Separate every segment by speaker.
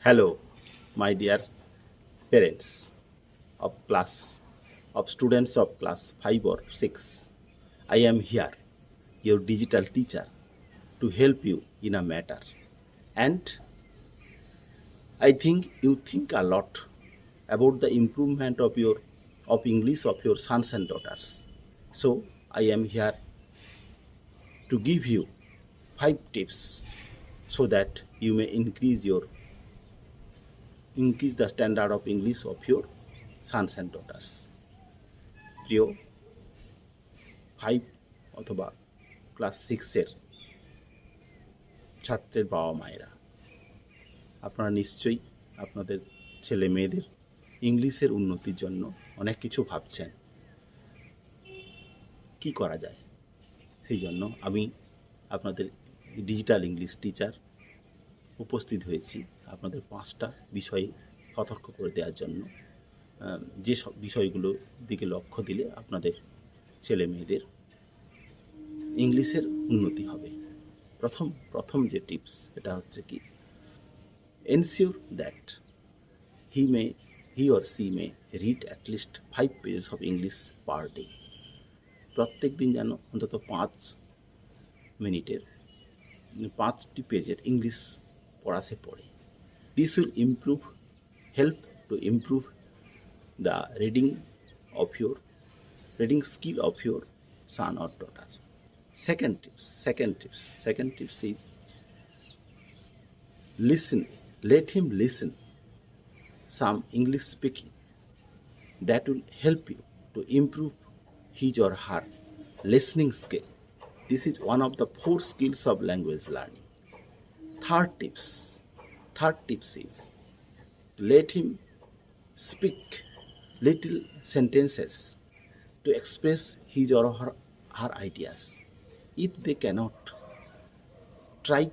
Speaker 1: Hello, my dear parents of class, of students of class 5 or 6. I am here, your digital teacher, to help you in a matter. And I think you think a lot about the improvement of English of your sons and daughters. So I am here to give you 5 tips so that you may increase the standard of English of your sons and daughters. প্রিয় 5 অথবা class 6-এর ছাত্রের বাবা মায়েরা, আপনারা নিশ্চয়ই আপনাদের ছেলে মেয়েদের ইংলিশের উন্নতির জন্য অনেক কিছু ভাবছেন। কি করা যায়? সেই জন্য আমি আপনাদের ডিজিটাল ইংলিশ টিচার উপস্থিত হয়েছি আপনাদের 5টা বিষয়ে সতর্ক করে দেওয়ার জন্য, যে সব বিষয়গুলোর দিকে লক্ষ্য দিলে আপনাদের ছেলে মেয়েদের ইংলিশের উন্নতি হবে। প্রথম যে টিপস এটা হচ্ছে কি, ensure that he or C may read at least 5 pages of English per day. প্রত্যেক দিন যেন অন্তত 5 মিনিটের 5টি পেজের ইংলিশ পড়া সে পড়ে। This will help to improve the reading skill of your son or daughter. Second tips is listen. Let him listen some English speaking. That will help you to improve his or her listening skill. This is one of the 4 skills of language learning. Third tips is let him speak little sentences to express his or her ideas. If they cannot, try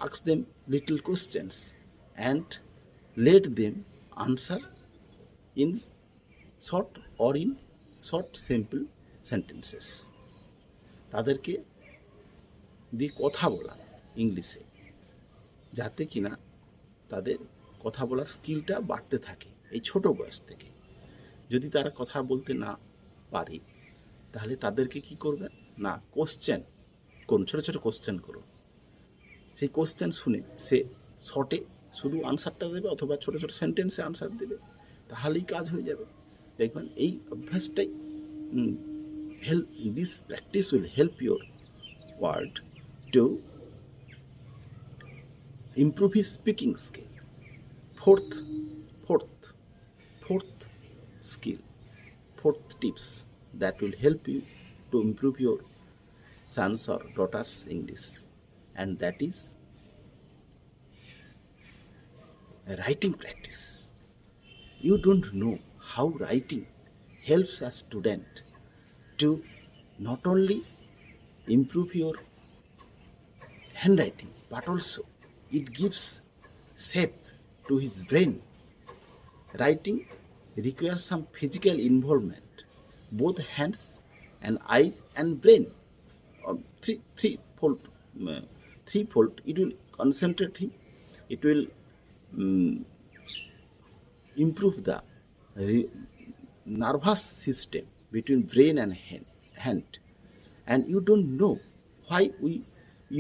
Speaker 1: ask them little questions and let them answer in short simple sentences. তাদেরকে দিয়ে কথা বলা ইংলিশে, যাতে কিনা তাদের কথা বলার স্কিলটা বাড়তে থাকে এই ছোট বয়স থেকে। যদি তারা কথা বলতে না পারে তাহলে তাদেরকে কি করবেন না, কোশ্চেন করুন, ছোটো ছোটো কোশ্চেন করুন। সেই কোশ্চেন শুনে সে শর্টে শুধু আনসারটা দেবে অথবা ছোটো ছোটো সেন্টেন্সে আনসার দেবে, তাহলেই কাজ হয়ে যাবে। দেখবেন এই অভ্যাসটাই this practice will help your word to improve his speaking skill. Fourth tips that will help you to improve your sons or daughters English, and that is writing practice. You don't know how writing helps a student to not only improve your handwriting but also it gives shape to his brain. Writing requires some physical involvement, both hands and eyes and brain. Threefold. It will concentrate him. It will improve the nervous system between brain and hand. And you don't know why we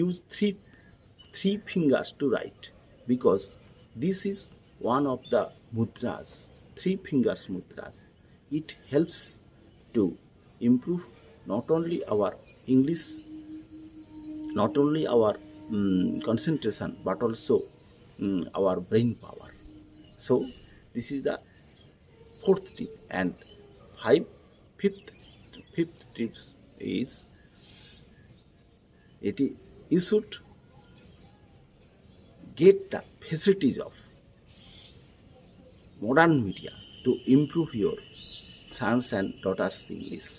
Speaker 1: use three fingers to write, because this is one of the mudras, 3 fingers mudras. It helps to improve not only our English, not only our concentration, but also our brain power. So this is the 4th tip. And fifth tips is you should get the facilities of modern media to improve your sons and daughters English.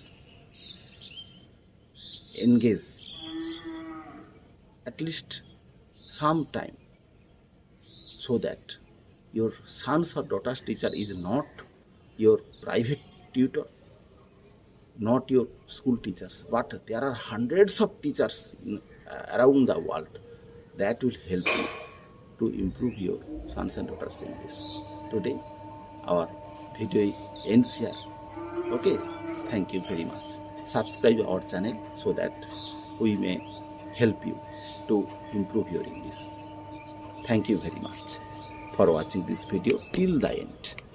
Speaker 1: Engage at least some time so that your sons or daughters teacher is not your private tutor, not your school teachers, but there are hundreds of teachers around the world that will help you to improve your sons and daughters English. Today our video ends here. Okay, thank you very much. Subscribe our channel so that we may help you to improve your English. Thank you very much for watching this video till the end.